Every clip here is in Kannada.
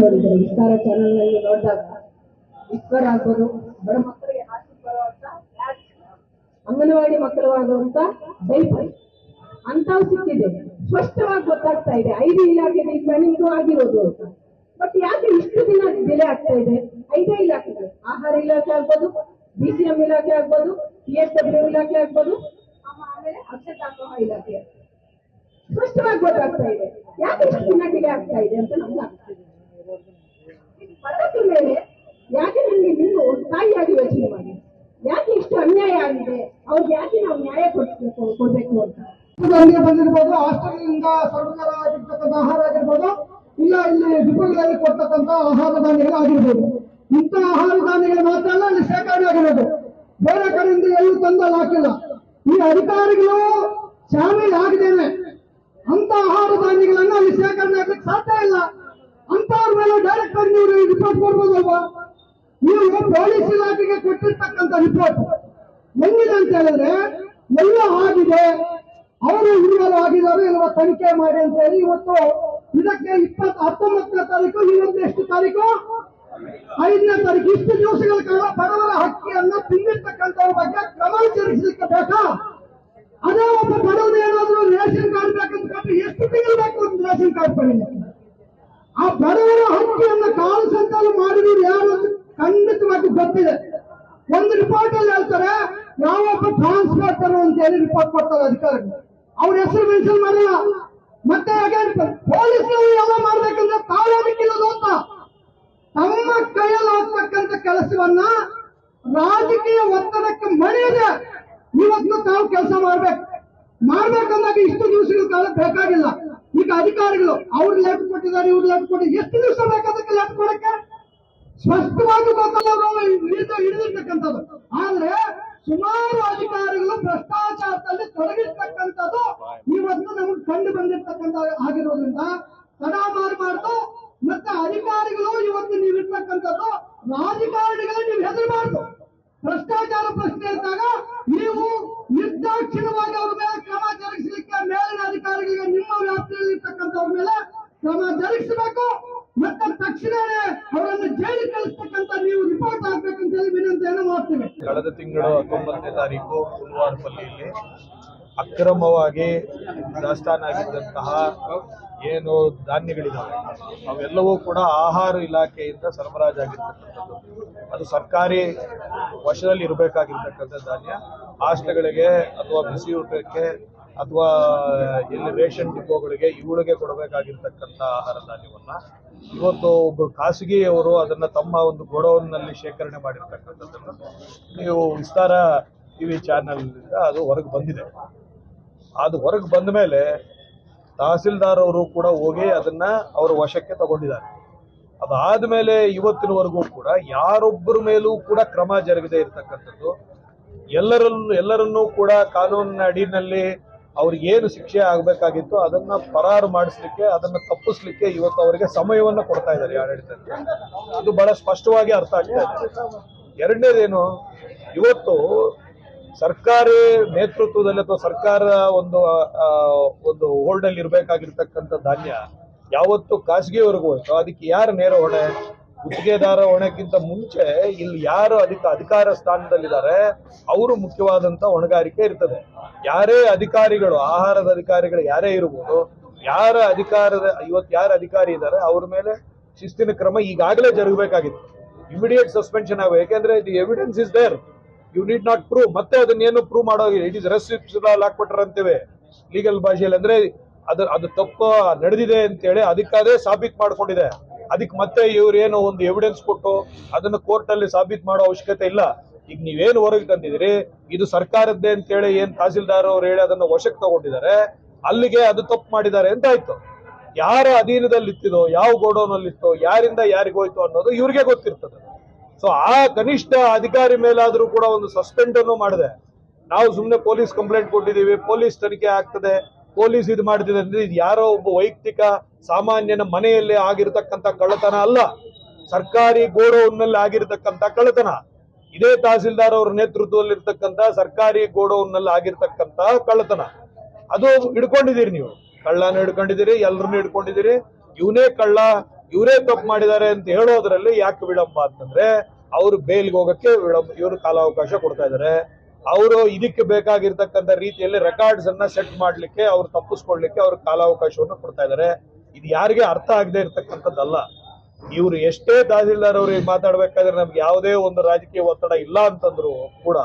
ನೋಡಿದ್ದಾರೆ ವಿಸ್ತಾರ ಚಾನೆಲ್ ನಲ್ಲಿ ನೋಡಿದಾಗ ವಿಸ್ತಾರ ಆಗ್ಬೋದು, ಬಡ ಮಕ್ಕಳಿಗೆ ಹಾಕಿ ಬರುವಂತ ಅಂಗನವಾಡಿ ಮಕ್ಕಳು ಆಗುವಂತ ಡೈಪರ್ ಅಂತವು ಸಿಕ್ಕಿದೆ, ಸ್ಪಷ್ಟವಾಗಿ ಗೊತ್ತಾಗ್ತಾ ಇದೆ 5 ಇಲಾಖೆಗಳಿಂದ ನಿಮ್ದು ಆಗಿರೋದು ಅಂತ. ಬಟ್ ಯಾಕೆ ಇಷ್ಟು ದಿನ ಡಿಲೇ ಆಗ್ತಾ ಇದೆ? 5 ಇಲಾಖೆಗಳು, ಆಹಾರ ಇಲಾಖೆ ಆಗ್ಬೋದು, BCM ಇಲಾಖೆ ಆಗ್ಬೋದು, PSW ಇಲಾಖೆ ಆಗ್ಬೋದು, ಆಮೇಲೆ ಅಕ್ಷತಾಪಹ ಇಲಾಖೆ ಸ್ಪಷ್ಟವಾಗಿ ಗೊತ್ತಾಗ್ತಾ ಇದೆ. ಯಾಕೆ ಇಷ್ಟು ದಿನ ಡಿಲೇ ಆಗ್ತಾ ಇದೆ ಅಂತ ನಮ್ಗೆ ಆಗ್ತಿದೆ. ಪದ್ಧತಿ ಮೇಲೆ ಯಾಕೆ ನಮ್ಗೆ ನೀವು ತಾಯಿಯಾಗಿ ಯೋಚನೆ ಮಾಡಿ, ಯಾಕೆ ಇಷ್ಟು ಅನ್ಯಾಯ ಆಗಿದೆ, ಅವ್ರಿಗೆ ಯಾಕೆ ನಾವು ನ್ಯಾಯ ಕೊಡ್ಬೇಕು ಅಂತ. ಬಂದಿರ್ಬೋದು, ಹಾಸ್ಟೆಲ್ನಿಂದ ಸರ್ಕಾರ ಆಗಿರ್ತಕ್ಕಂಥ ಆಹಾರ ಆಗಿರ್ಬೋದು, ಇಲ್ಲ ಇಲ್ಲಿ ಡಿಪೋಗಳಲ್ಲಿ ಕೊಡ್ತಕ್ಕಂಥ ಆಹಾರ ಧಾನ್ಯಗಳು ಆಗಿರ್ಬೋದು. ಇಂಥ ಆಹಾರ ಧಾನ್ಯಗಳು ಮಾತ್ರ ಅಲ್ಲ ಅಲ್ಲಿ ಶೇಖರಣೆ ಆಗಿರೋದು, ಬೇರೆ ಕಡೆಯಿಂದ ಎಲ್ಲೂ ತಂದು ಹಾಕಿಲ್ಲ. ಈ ಅಧಿಕಾರಿಗಳು ಶಾಮೀಲ್ ಆಗಿದ್ದೇನೆ ಅಂತ ಆಹಾರ ಧಾನ್ಯಗಳನ್ನ ಅಲ್ಲಿ ಶೇಖರಣೆ ಆಗ್ಲಿಕ್ಕೆ ಸಾಧ್ಯ ಇಲ್ಲ. ಅಂತವ್ರ ಮೇಲೆ ಡೈರೆಕ್ಟ್ ಆಗಿ ನೀವು ರಿಪೋರ್ಟ್ ಕೊಡ್ಬೋದಲ್ವಾ? ನೀವು ಪೊಲೀಸ್ ಇಲಾಖೆಗೆ ಕೊಟ್ಟಿರ್ತಕ್ಕಂಥ ರಿಪೋರ್ಟ್ ಹೆಂಗಿದೆ ಅಂತ ಹೇಳಿದ್ರೆ, ಎಲ್ಲ ಆಗಿದೆ, ಅವರು ಇರುವರು ಆಗಿದ್ದಾರೆ ಇಲ್ವಾ ತನಿಖೆ ಮಾಡಿ ಅಂತ ಹೇಳಿ ಇವತ್ತು ಇದಕ್ಕೆ 19ನೇ ತಾರೀಕು, ಇವತ್ತು ಎಷ್ಟು ತಾರೀಕು? 5ನೇ ತಾರೀಕು. ಇಷ್ಟು ದಿವಸಗಳ ಕಾಲ ಬಡವರ ಹಕ್ಕಿಯನ್ನ ತಿಂದಿರ್ತಕ್ಕಂಥವ್ರ ಬಗ್ಗೆ ಕ್ರಮ ಜರುಗಿಸಲಿಕ್ಕೆ ಬೇಕಾ? ಅದೇ ಒಬ್ಬ ಬಡವರು ಏನಾದ್ರು ರೇಷನ್ ಕಾರ್ಡ್ ಬೇಕಂತ ಕೊಟ್ಟು ಎಷ್ಟು ತಿಂಗಳು ಬೇಕು ಒಂದು ರೇಷನ್ ಕಾರ್ಡ್ ಪಡೆಯಲಿಕ್ಕೆ? ಆ ಬಡವರ ಹಕ್ಕಿಯನ್ನ ಕಾಲು ಸಂತಾನ ಮಾಡಿದ್ರು ಯಾರು ಖಂಡಿತವಾಗಿ ಗೊತ್ತಿದೆ. ಒಂದು ರಿಪೋರ್ಟ್ ಅಲ್ಲಿ ಹೇಳ್ತಾರೆ ಯಾವೊಬ್ಬ ಟ್ರಾನ್ಸ್ಪೋರ್ಟರ್ ಅಂತ ಹೇಳಿ ರಿಪೋರ್ಟ್ ಕೊಡ್ತಾರೆ ಅಧಿಕಾರಿಗಳು, ಅವ್ರ ಹೆಸರು ಮೆನ್ಷನ್ ಮಾಡಿಲ್ಲ. ಮತ್ತೆ ಪೊಲೀಸ್ನವರು ಎಲ್ಲ ಮಾಡ್ಬೇಕಂದ್ರೆ ತಾವೇನಕ್ಕಿಲ್ಲದು ಅಂತ ತಮ್ಮ ಕೈಯಲ್ಲಿ ಹೋಗ್ತಕ್ಕಂಥ ಕೆಲಸವನ್ನ ರಾಜಕೀಯ ಒತ್ತಡಕ್ಕೆ ಮಣಿಯದೆ ಇವತ್ತು ತಾವು ಕೆಲಸ ಮಾಡ್ಬೇಕಂದಾಗ ಇಷ್ಟು ದಿವಸಗಳ ಕಾಲ ಬೇಕಾಗಿಲ್ಲ. ಈಗ ಅಧಿಕಾರಿಗಳು ಅವ್ರು ಲೆಟ್ ಕೊಟ್ಟಿದ್ದಾರೆ, ಇವ್ರು ಲೆಟ್ ಕೊಟ್ಟಿದ್ದಾರೆ, ಎಷ್ಟು ದಿವಸ ಬೇಕಾದಕ್ಕೆ ಲೆಟ್ ಕೊಡಕ್ಕೆ ಸ್ಪಷ್ಟವಾಗಿ ಹಿಡಿದಿರ್ತಕ್ಕಂಥದ್ದು. ಆದ್ರೆ ಸುಮಾರು ಅಧಿಕಾರಿಗಳು ಭ್ರಷ್ಟಾಚಾರದಲ್ಲಿ ತೊಡಗಿರ್ತಕ್ಕಂಥದ್ದು ಇವತ್ತು ನಮಗೆ ಕಂಡು ಬಂದಿರ್ತಕ್ಕಂಥ ಆಗಿರೋದ್ರಿಂದ ತಡ ಮಾಡಬಾರ್ದು. ಮತ್ತೆ ಅಧಿಕಾರಿಗಳು ಇವತ್ತು ನೀವಿರ್ತಕ್ಕಂಥದ್ದು ರಾಜಕಾರಣಿಗಳು ನೀವು ಹೆದರಬಾರ್ದು. ಭ್ರಷ್ಟಾಚಾರ ಪ್ರಶ್ನೆ ಇದ್ದಾಗ ನೀವು ನಿರ್ದಾಕ್ಷಿಣ್ಯವಾಗಿ ಅವ್ರ ಮೇಲೆ ಕ್ರಮ ಜರುಗಿಸಲಿಕ್ಕೆ ಮೇಲಿನ ಅಧಿಕಾರಿಗಳಿಗೆ ನಿಮ್ಮ ವ್ಯಾಪ್ತಿಯಲ್ಲಿ ಇರ್ತಕ್ಕಂಥವ್ರ ಮೇಲೆ ಕ್ರಮ ಜರುಗಿಸಬೇಕು. ಮತ್ತೆ ತಕ್ಷಣವೇ ಅವರನ್ನು ಜೈಲಿಗೆ ಕಳಿಸ್ತಕ್ಕಂಥ ನೀವು ರಿಪೋರ್ಟ್ ಆಗ್ಬೇಕಂತ ಹೇಳಿ ವಿನಂತಿಯನ್ನು ಮಾಡ್ತೇವೆ. ಕಳೆದ ತಿಂಗಳು 19ನೇ ತಾರೀಕು ಕುಲ್ವಾರಪಲ್ಲಿಯಲ್ಲಿ ಅಕ್ರಮವಾಗಿ ದಾಸ್ತಾನಾಗಿದ್ದಂತಹ ಏನು ಧಾನ್ಯಗಳಿದ್ದಾವೆ ಅವೆಲ್ಲವೂ ಕೂಡ ಆಹಾರ ಇಲಾಖೆಯಿಂದ ಸರಬರಾಜಾಗಿರ್ತಕ್ಕಂಥದ್ದು. ಅದು ಸರ್ಕಾರಿ ವಶದಲ್ಲಿ ಇರಬೇಕಾಗಿರ್ತಕ್ಕಂಥ ಧಾನ್ಯ ಹಾಸ್ಟೆಲ್ಗಳಿಗೆ ಅಥವಾ ಬಿಸಿಯೂಟಕ್ಕೆ ಅಥವಾ ಇಲ್ಲಿ ರೇಷನ್ ಡಿಪೋಗಳಿಗೆ ಇವುಗಳಿಗೆ ಕೊಡಬೇಕಾಗಿರ್ತಕ್ಕಂಥ ಆಹಾರ ಧಾನ್ಯವನ್ನ ಇವತ್ತು ಒಬ್ಬರು ಖಾಸಗಿಯವರು ಅದನ್ನ ತಮ್ಮ ಒಂದು ಗೋಡೌನ್ನಲ್ಲಿ ಶೇಖರಣೆ ಮಾಡಿರ್ತಕ್ಕಂಥದ್ದನ್ನು ನೀವು ವಿಸ್ತಾರ ಟಿವಿ ಚಾನೆಲ್ನಿಂದ ಅದು ಹೊರಗೆ ಬಂದಿದೆ. ಅದು ಹೊರಗೆ ಬಂದ ಮೇಲೆ ತಹಸೀಲ್ದಾರ್ ಅವರು ಕೂಡ ಹೋಗಿ ಅದನ್ನ ಅವರ ವಶಕ್ಕೆ ತಗೊಂಡಿದ್ದಾರೆ. ಅದಾದ ಮೇಲೆ ಇವತ್ತಿನವರೆಗೂ ಕೂಡ ಯಾರೊಬ್ಬರ ಮೇಲೂ ಕೂಡ ಕ್ರಮ ಜರುಗದೆ ಇರತಕ್ಕಂಥದ್ದು, ಎಲ್ಲರನ್ನೂ ಕೂಡ ಕಾನೂನಿನ ಅಡಿನಲ್ಲಿ ಅವ್ರಿಗೆ ಏನು ಶಿಕ್ಷೆ ಆಗಬೇಕಾಗಿತ್ತು ಅದನ್ನ ಪರಾರು ಮಾಡಿಸ್ಲಿಕ್ಕೆ, ಅದನ್ನ ತಪ್ಪಿಸ್ಲಿಕ್ಕೆ ಇವತ್ತು ಅವರಿಗೆ ಸಮಯವನ್ನ ಕೊಡ್ತಾ ಇದ್ದಾರೆ ಆಡಳಿತಕ್ಕೆ. ಇದು ಬಹಳ ಸ್ಪಷ್ಟವಾಗಿ ಅರ್ಥ ಆಗ್ತಾ ಇದೆ. ಎರಡನೇದೇನು, ಇವತ್ತು ಸರ್ಕಾರಿ ನೇತೃತ್ವದಲ್ಲಿ ಅಥವಾ ಸರ್ಕಾರ ಒಂದು ಹೋಲ್ಡ್ ಅಲ್ಲಿ ಇರಬೇಕಾಗಿರ್ತಕ್ಕಂಥ ಧಾನ್ಯ ಯಾವತ್ತು ಖಾಸಗಿಯವರೆಗೂ ಹೋಯ್ತು ಅದಕ್ಕೆ ಯಾರು ನೇರ ಹೊಣೆ? ಗುತ್ತಿಗೆದಾರ ಹೊಣೆಗಿಂತ ಮುಂಚೆ ಇಲ್ಲಿ ಯಾರು ಅಧಿಕಾರ ಸ್ಥಾನದಲ್ಲಿದ್ದಾರೆ ಅವರು ಮುಖ್ಯವಾದಂತ ಹೊಣೆಗಾರಿಕೆ ಇರ್ತದೆ. ಯಾರೇ ಅಧಿಕಾರಿಗಳು, ಆಹಾರದ ಅಧಿಕಾರಿಗಳು ಯಾರೇ ಇರಬಹುದು, ಇವತ್ತು ಯಾರು ಅಧಿಕಾರಿ ಇದ್ದಾರೆ ಅವ್ರ ಮೇಲೆ ಶಿಸ್ತಿನ ಕ್ರಮ ಈಗಾಗಲೇ ಜರುಗಬೇಕಾಗಿತ್ತು. ಇಮಿಡಿಯೇಟ್ ಸಸ್ಪೆನ್ಷನ್ ಆಗಬೇಕು. ಯಾಕೆಂದ್ರೆ the evidence is there, you need not prove. ಮತ್ತೆ ಅದನ್ನೇನು ಪ್ರೂವ್ ಮಾಡೋಗಿಲ್ಲ. ಇಟ್ ಇಸ್ ರೆಸ್ಟ್ರಿಕ್ಷನ್ ಹಾಕ್ಬಿಟ್ರೆ ಅಂತೇವೆ ಲೀಗಲ್ ಭಾಷೆಯಲ್ಲಿ. ಅಂದ್ರೆ ಅದು ತಪ್ಪು ನಡೆದಿದೆ ಅಂತೇಳಿ ಅದಕ್ಕಾದೇ ಸಾಬೀತ್ ಮಾಡ್ಕೊಂಡಿದೆ. ಅದಕ್ಕೆ ಮತ್ತೆ ಇವ್ರೇನು ಒಂದು ಎವಿಡೆನ್ಸ್ ಕೊಟ್ಟು ಅದನ್ನು ಕೋರ್ಟ್ ಅಲ್ಲಿ ಸಾಬೀತ್ ಮಾಡೋ ಅವಶ್ಯಕತೆ ಇಲ್ಲ. ಈಗ ನೀವೇನು ಹೊರಗೆ ತಂದಿದ್ದೀರಿ ಇದು ಸರ್ಕಾರದ್ದೇ ಅಂತೇಳಿ ಏನ್ ತಹಸೀಲ್ದಾರ್ ಅವ್ರು ಹೇಳಿ ಅದನ್ನ ವಶಕ್ಕೆ ತಗೊಂಡಿದ್ದಾರೆ, ಅಲ್ಲಿಗೆ ಅದು ತಪ್ಪು ಮಾಡಿದ್ದಾರೆ ಅಂತ ಆಯ್ತು. ಯಾರ ಅಧೀನದಲ್ಲಿ ಇತ್ತಿದೋ, ಯಾವ ಗೋಡೌನಲ್ಲಿ ಇತ್ತೋ, ಯಾರಿಂದ ಯಾರಿಗೋಯ್ತು ಅನ್ನೋದು ಇವ್ರಿಗೆ ಗೊತ್ತಿರ್ತದೆ. ಸೊ ಆ ಕನಿಷ್ಠ ಅಧಿಕಾರಿ ಮೇಲಾದ್ರೂ ಕೂಡ ಒಂದು ಸಸ್ಪೆಂಡ್ ಅನ್ನು ಮಾಡಿದೆ. ನಾವು ಸುಮ್ಮನೆ ಪೊಲೀಸ್ ಕಂಪ್ಲೇಂಟ್ ಕೊಟ್ಟಿದ್ದೀವಿ, ಪೊಲೀಸ್ ತನಿಖೆ ಆಗ್ತದೆ, ಪೊಲೀಸ್ ಇದು ಮಾಡ್ತಿದೆ ಅಂದ್ರೆ ಇದು ಯಾರೋ ಒಬ್ಬ ವೈಯಕ್ತಿಕ ಸಾಮಾನ್ಯನ ಮನೆಯಲ್ಲಿ ಆಗಿರ್ತಕ್ಕಂಥ ಕಳ್ಳತನ ಅಲ್ಲ, ಸರ್ಕಾರಿ ಗೋಡೌನ್ನಲ್ಲಿ ಆಗಿರ್ತಕ್ಕಂಥ ಕಳ್ಳತನ. ಇದೇ ತಹಸೀಲ್ದಾರ್ ಅವರ ನೇತೃತ್ವದಲ್ಲಿ ಇರ್ತಕ್ಕಂಥ ಸರ್ಕಾರಿ ಗೋಡೌನ್ನಲ್ಲಿ ಆಗಿರ್ತಕ್ಕಂಥ ಕಳ್ಳತನ. ಅದು ಹಿಡ್ಕೊಂಡಿದ್ದೀರಿ ನೀವು, ಕಳ್ಳನ ಹಿಡ್ಕೊಂಡಿದ್ದೀರಿ, ಎಲ್ಲರನ್ನು ಹಿಡ್ಕೊಂಡಿದ್ದೀರಿ. ಇವನೇ ಕಳ್ಳ, ಇವರೇ ತಪ್ಪು ಮಾಡಿದ್ದಾರೆ ಅಂತ ಹೇಳೋದ್ರಲ್ಲಿ ಯಾಕೆ ವಿಳಂಬ ಅಂತಂದ್ರೆ ಅವರು ಬೇಲ್ಗೆ ಹೋಗಕ್ಕೆ ಇವರು ಕಾಲಾವಕಾಶ ಕೊಡ್ತಾ ಇದ್ದಾರೆ. ಅವರು ಇದಕ್ಕೆ ಬೇಕಾಗಿರ್ತಕ್ಕಂಥ ರೀತಿಯಲ್ಲಿ ರೆಕಾರ್ಡ್ಸ್ ಅನ್ನ ಸೆಟ್ ಮಾಡ್ಲಿಕ್ಕೆ, ಅವ್ರು ತಪ್ಪಿಸ್ಕೊಳ್ಲಿಕ್ಕೆ ಅವ್ರ ಕಾಲಾವಕಾಶವನ್ನು ಕೊಡ್ತಾ ಇದ್ದಾರೆ. ಇದು ಯಾರಿಗೆ ಅರ್ಥ ಆಗದೆ ಇರ್ತಕ್ಕಂಥದ್ದಲ್ಲ. ಇವ್ರು ಎಷ್ಟೇ ತಹಸೀಲ್ದಾರ್ ಅವ್ರಿಗೆ ಮಾತಾಡ್ಬೇಕಾದ್ರೆ ನಮ್ಗೆ ಯಾವುದೇ ಒಂದು ರಾಜಕೀಯ ಒತ್ತಡ ಇಲ್ಲ ಅಂತಂದ್ರು ಕೂಡ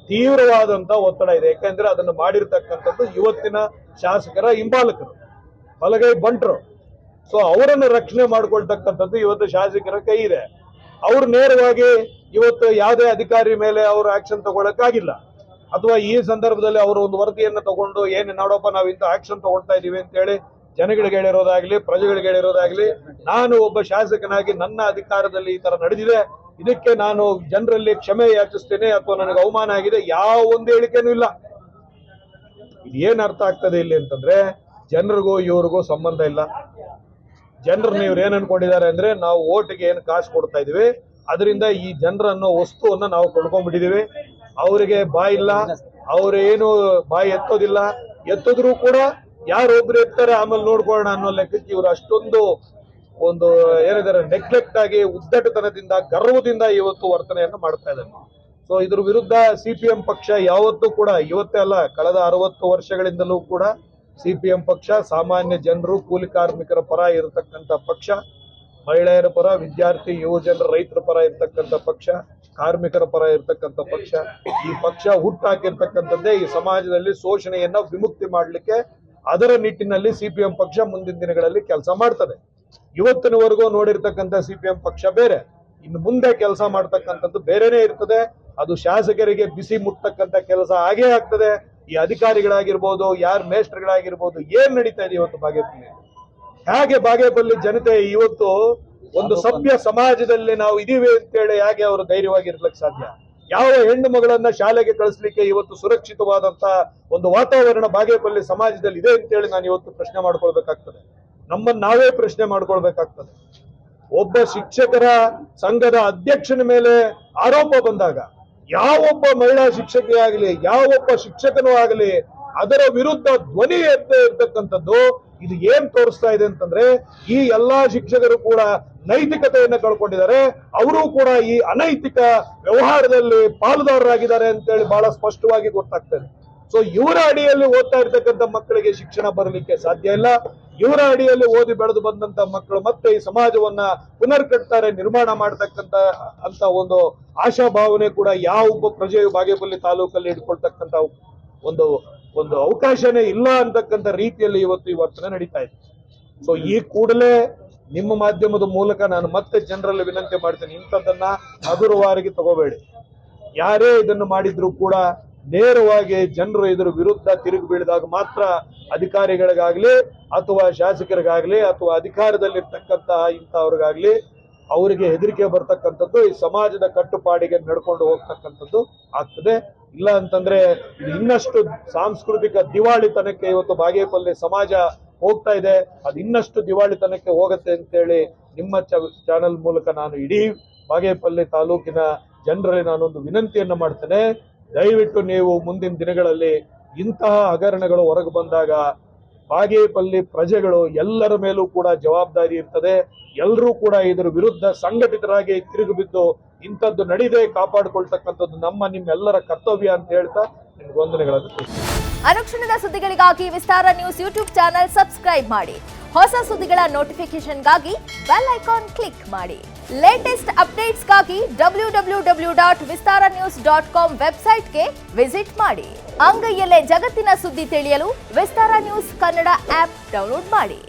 ತೀವ್ರವಾದಂತ ಒತ್ತಡ ಇದೆ. ಯಾಕಂದ್ರೆ ಅದನ್ನು ಮಾಡಿರ್ತಕ್ಕಂಥದ್ದು ಇವತ್ತಿನ ಶಾಸಕರ ಹಿಂಬಾಲಕರು, ಬಲಗೈ ಬಂಟರು. ಸೊ ಅವರನ್ನು ರಕ್ಷಣೆ ಮಾಡ್ಕೊಳ್ತಕ್ಕಂಥದ್ದು ಇವತ್ತು ಶಾಸಕರ ಕೈ ಇದೆ. ಅವ್ರು ನೇರವಾಗಿ ಇವತ್ತು ಯಾವುದೇ ಅಧಿಕಾರಿ ಮೇಲೆ ಅವರು ಆಕ್ಷನ್ ತಗೊಳಕ್ಕಾಗಿಲ್ಲ. ಅಥವಾ ಈ ಸಂದರ್ಭದಲ್ಲಿ ಅವರು ಒಂದು ವರದಿಯನ್ನು ತಗೊಂಡು ಏನು ನೋಡಪ್ಪ ನಾವು ಇಂಥ ಆಕ್ಷನ್ ತಗೊಳ್ತಾ ಇದೀವಿ ಅಂತ ಹೇಳಿ ಜನಗಳಿಗೆ ಹೇಳಿರೋದಾಗ್ಲಿ, ಪ್ರಜೆಗಳಿಗೆ ಹೇಳಿರೋದಾಗ್ಲಿ, ನಾನು ಒಬ್ಬ ಶಾಸಕನಾಗಿ ನನ್ನ ಅಧಿಕಾರದಲ್ಲಿ ಈ ತರ ನಡೆದಿದೆ, ಇದಕ್ಕೆ ನಾನು ಜನರಲ್ಲಿ ಕ್ಷಮೆ ಯಾಚಿಸ್ತೇನೆ ಅಥವಾ ನನಗೆ ಅವಮಾನ ಆಗಿದೆ, ಯಾವ ಒಂದು ಹೇಳಿಕೆನೂ ಇಲ್ಲ. ಇದೇನ್ ಅರ್ಥ ಆಗ್ತದೆ ಇಲ್ಲಿ ಅಂತಂದ್ರೆ ಜನರಿಗೂ ಇವ್ರಿಗೂ ಸಂಬಂಧ ಇಲ್ಲ. ಜನರನ್ನ ಇವ್ರು ಏನ್ ಅನ್ಕೊಂಡಿದ್ದಾರೆ ಅಂದ್ರೆ ನಾವು ಓಟಿಗೆ ಏನು ಕಾಸು ಕೊಡ್ತಾ ಇದೀವಿ, ಅದರಿಂದ ಈ ಜನರನ್ನು ವಸ್ತುವನ್ನ ನಾವು ಕೊಂಡ್ಕೊಂಡ್ಬಿಟ್ಟಿದೀವಿ. ಅವರಿಗೆ ಬಾಯಿ ಇಲ್ಲ, ಅವ್ರೇನು ಬಾಯಿ ಎತ್ತೋದಿಲ್ಲ, ಎತ್ತಿದ್ರು ಕೂಡ ಯಾರೊಬ್ರು ಎತ್ತಾರೆ ಆಮೇಲೆ ನೋಡ್ಕೊಳ್ಳೋಣ ಅನ್ನೋ ಲೆಕ್ಕಕ್ಕೆ ಇವರು ಅಷ್ಟೊಂದು ಒಂದು ಏನಿದ್ದಾರೆ ನೆಗ್ಲೆಕ್ಟ್ ಆಗಿ ಉದ್ದಟತನದಿಂದ ಗರ್ವದಿಂದ ಇವತ್ತು ವರ್ತನೆಯನ್ನು ಮಾಡ್ತಾ ಇದ್ದಾರೆ. ಸೊ ಇದ್ರ ವಿರುದ್ಧ ಸಿಪಿಎಂ ಪಕ್ಷ ಯಾವತ್ತೂ ಕೂಡ, ಇವತ್ತೇ ಅಲ್ಲ ಕಳೆದ 60 ವರ್ಷಗಳಿಂದಲೂ ಕೂಡ ಸಿಪಿಎಂ ಪಕ್ಷ ಸಾಮಾನ್ಯ ಜನರು, ಕೂಲಿ ಕಾರ್ಮಿಕರ ಪರ ಇರತಕ್ಕಂಥ ಪಕ್ಷ, ಮಹಿಳೆಯರ ಪರ, ವಿದ್ಯಾರ್ಥಿ, ಯುವಜನರ, ರೈತರ ಪರ ಇರ್ತಕ್ಕಂಥ ಪಕ್ಷ, ಕಾರ್ಮಿಕರ ಪರ ಇರ್ತಕ್ಕಂಥ ಪಕ್ಷ. ಈ ಪಕ್ಷ ಹುಟ್ಟಾಕಿರ್ತಕ್ಕಂಥದ್ದೇ ಈ ಸಮಾಜದಲ್ಲಿ ಶೋಷಣೆಯನ್ನ ವಿಮುಕ್ತಿ ಮಾಡಲಿಕ್ಕೆ. ಅದರ ನಿಟ್ಟಿನಲ್ಲಿ ಸಿಪಿಎಂ ಪಕ್ಷ ಮುಂದಿನ ದಿನಗಳಲ್ಲಿ ಕೆಲಸ ಮಾಡ್ತದೆ. ಇವತ್ತಿನವರೆಗೂ ನೋಡಿರ್ತಕ್ಕಂಥ ಸಿಪಿಎಂ ಪಕ್ಷ ಬೇರೆ, ಇನ್ನು ಮುಂದೆ ಕೆಲಸ ಮಾಡ್ತಕ್ಕಂಥದ್ದು ಬೇರೆನೇ ಇರ್ತದೆ. ಅದು ಶಾಸಕರಿಗೆ ಬಿಸಿ ಮುಟ್ಟತಕ್ಕಂಥ ಕೆಲಸ ಆಗೇ ಆಗ್ತದೆ. ಈ ಅಧಿಕಾರಿಗಳಾಗಿರ್ಬೋದು, ಯಾರು ಮೇಸ್ಟರ್ಗಳಾಗಿರ್ಬೋದು, ಏನ್ ನಡೀತಾ ಇದೆ ಇವತ್ತು ಬಾಗೇಪಲ್ಲಿ, ಹೇಗೆ ಬಾಗೇಪಲ್ಲಿ ಜನತೆ ಇವತ್ತು ಒಂದು ಸಭ್ಯ ಸಮಾಜದಲ್ಲಿ ನಾವು ಇದೀವಿ ಅಂತೇಳಿ ಹೇಗೆ ಅವರು ಧೈರ್ಯವಾಗಿರ್ಲಿಕ್ಕೆ ಸಾಧ್ಯ? ಯಾವ ಹೆಣ್ಣು ಮಗಳನ್ನ ಶಾಲೆಗೆ ಕಳಿಸ್ಲಿಕ್ಕೆ ಇವತ್ತು ಸುರಕ್ಷಿತವಾದಂತ ಒಂದು ವಾತಾವರಣ ಬಾಗೇಪಲ್ಲಿ ಸಮಾಜದಲ್ಲಿ ಇದೆ ಅಂತೇಳಿ ನಾನು ಇವತ್ತು ಪ್ರಶ್ನೆ ಮಾಡ್ಕೊಳ್ಬೇಕಾಗ್ತದೆ. ನಮ್ಮನ್ನ ನಾವೇ ಪ್ರಶ್ನೆ ಮಾಡ್ಕೊಳ್ಬೇಕಾಗ್ತದೆ. ಒಬ್ಬ ಶಿಕ್ಷಕರ ಸಂಘದ ಅಧ್ಯಕ್ಷನ ಮೇಲೆ ಆರೋಪ ಬಂದಾಗ ಯಾವೊಬ್ಬ ಮಹಿಳಾ ಶಿಕ್ಷಕಿ ಆಗಲಿ, ಯಾವೊಬ್ಬ ಶಿಕ್ಷಕನೂ ಆಗಲಿ ಅದರ ವಿರುದ್ಧ ಧ್ವನಿ ಎತ್ತೇ ಇರ್ತಕ್ಕಂಥದ್ದು ಇದು ಏನ್ ತೋರಿಸ್ತಾ ಇದೆ ಅಂತಂದ್ರೆ ಈ ಎಲ್ಲಾ ಶಿಕ್ಷಕರು ಕೂಡ ನೈತಿಕತೆಯನ್ನು ಕಳ್ಕೊಂಡಿದ್ದಾರೆ. ಅವರು ಕೂಡ ಈ ಅನೈತಿಕ ವ್ಯವಹಾರದಲ್ಲಿ ಪಾಲುದಾರರಾಗಿದ್ದಾರೆ ಅಂತೇಳಿ ಬಹಳ ಸ್ಪಷ್ಟವಾಗಿ ಗೊತ್ತಾಗ್ತದೆ. ಸೊ ಇವರ ಅಡಿಯಲ್ಲಿ ಓದ್ತಾ ಇರ್ತಕ್ಕಂಥ ಮಕ್ಕಳಿಗೆ ಶಿಕ್ಷಣ ಬರಲಿಕ್ಕೆ ಸಾಧ್ಯ ಇಲ್ಲ. ಇವರ ಅಡಿಯಲ್ಲಿ ಓದಿ ಬೆಳೆದು ಬಂದಂತ ಮಕ್ಕಳು ಮತ್ತೆ ಈ ಸಮಾಜವನ್ನ ಪುನರ್ ಕಟ್ತಾರೆ, ನಿರ್ಮಾಣ ಮಾಡ್ತಕ್ಕಂತ ಅಂತ ಒಂದು ಆಶಾಭಾವನೆ ಕೂಡ ಯಾವೊಬ್ಬ ಪ್ರಜೆಯು ಬಾಗೇಪಲ್ಲಿ ತಾಲೂಕಲ್ಲಿ ಇಟ್ಕೊಳ್ತಕ್ಕಂತ ಒಂದು ಅವಕಾಶನೇ ಇಲ್ಲ ಅಂತಕ್ಕಂಥ ರೀತಿಯಲ್ಲಿ ಇವತ್ತು ಈ ವರ್ತನೆ ನಡೀತಾ ಇದೆ. ಸೊ ಈ ಕೂಡಲೇ ನಿಮ್ಮ ಮಾಧ್ಯಮದ ಮೂಲಕ ನಾನು ಮತ್ತೆ ಜನರಲ್ಲಿ ವಿನಂತಿ ಮಾಡ್ತೇನೆ, ಇಂಥದ್ದನ್ನ ಹಗುರವಾಗಿ ತಗೋಬೇಡಿ. ಯಾರೇ ಇದನ್ನು ಮಾಡಿದ್ರು ಕೂಡ ನೇರವಾಗಿ ಜನರು ಇದರ ವಿರುದ್ಧ ತಿರುಗಿ ಬೀಳಿದಾಗ ಮಾತ್ರ ಅಧಿಕಾರಿಗಳಿಗಾಗ್ಲಿ ಅಥವಾ ಶಾಸಕರಿಗಾಗ್ಲಿ ಅಥವಾ ಅಧಿಕಾರದಲ್ಲಿರ್ತಕ್ಕಂಥ ಇಂಥವ್ರಿಗಾಗ್ಲಿ ಅವರಿಗೆ ಹೆದರಿಕೆ ಬರ್ತಕ್ಕಂಥದ್ದು, ಈ ಸಮಾಜದ ಕಟ್ಟುಪಾಡಿಗೆ ನಡ್ಕೊಂಡು ಹೋಗ್ತಕ್ಕಂಥದ್ದು ಆಗ್ತದೆ. ಇಲ್ಲ ಅಂತಂದ್ರೆ ಇದು ಇನ್ನಷ್ಟು ಸಾಂಸ್ಕೃತಿಕ ದಿವಾಳಿತನಕ್ಕೆ ಇವತ್ತು ಬಾಗೇಪಲ್ಲಿ ಸಮಾಜ ಹೋಗ್ತಾ ಇದೆ. ಅದು ಇನ್ನಷ್ಟು ದಿವಾಳಿತನಕ್ಕೆ ಹೋಗುತ್ತೆ ಅಂತೇಳಿ ನಿಮ್ಮ ಚಾನೆಲ್ ಮೂಲಕ ನಾನು ಇಡೀ ಬಾಗೇಪಲ್ಲಿ ತಾಲೂಕಿನ ಜನರಲ್ಲಿ ನಾನೊಂದು ವಿನಂತಿಯನ್ನು ಮಾಡ್ತೇನೆ. ದಯವಿಟ್ಟು ನೀವು ಮುಂದಿನ ದಿನಗಳಲ್ಲಿ ಇಂತಹ ಹಗರಣಗಳು ಹೊರಗೆ ಬಂದಾಗ ಬಾಗೇಪಲ್ಲಿ ಪ್ರಜೆಗಳು ಎಲ್ಲರ ಮೇಲೂ ಕೂಡ ಜವಾಬ್ದಾರಿ ಇರ್ತದೆ. ಎಲ್ಲರೂ ಕೂಡ ಇದರ ವಿರುದ್ಧ ಸಂಘಟಿತರಾಗಿ ತಿರುಗಿ ಬಿದ್ದು ಇಂಥದ್ದು ನಡೀದೆ ಕಾಪಾಡಿಕೊಳ್ತಕ್ಕಂಥದ್ದು ನಿಮ್ಮೆಲ್ಲರ ಕರ್ತವ್ಯ ಅಂತ ಹೇಳ್ತಾ ನಿಮ್ಗೆ ವಂದನೆಗಳನ್ನು. ಅನುಕ್ಷಣದ ಸುದ್ದಿಗಳಿಗಾಗಿ ವಿಸ್ತಾರ ನ್ಯೂಸ್ ಯೂಟ್ಯೂಬ್ ಚಾನೆಲ್ ಸಬ್ಸ್ಕ್ರೈಬ್ ಮಾಡಿ. ಹೊಸ ಸುದ್ದಿಗಳ ನೋಟಿಫಿಕೇಶನ್ಗಾಗಿ ಬೆಲ್ ಐಕಾನ್ ಕ್ಲಿಕ್ ಮಾಡಿ. ಲೇಟೆಸ್ಟ್ ಅಪ್ಡೇಟ್ಸ್ಗಾಗಿ www.vistaranews.com ವೆಬ್ಸೈಟ್ಗೆ ವಿಸಿಟ್ ಮಾಡಿ. ಅಂಗೈಯಲ್ಲೇ ಜಗತ್ತಿನ ಸುದ್ದಿ ತಿಳಿಯಲು ವಿಸ್ತಾರ ನ್ಯೂಸ್ ಕನ್ನಡ ಆಪ್ ಡೌನ್ಲೋಡ್ ಮಾಡಿ.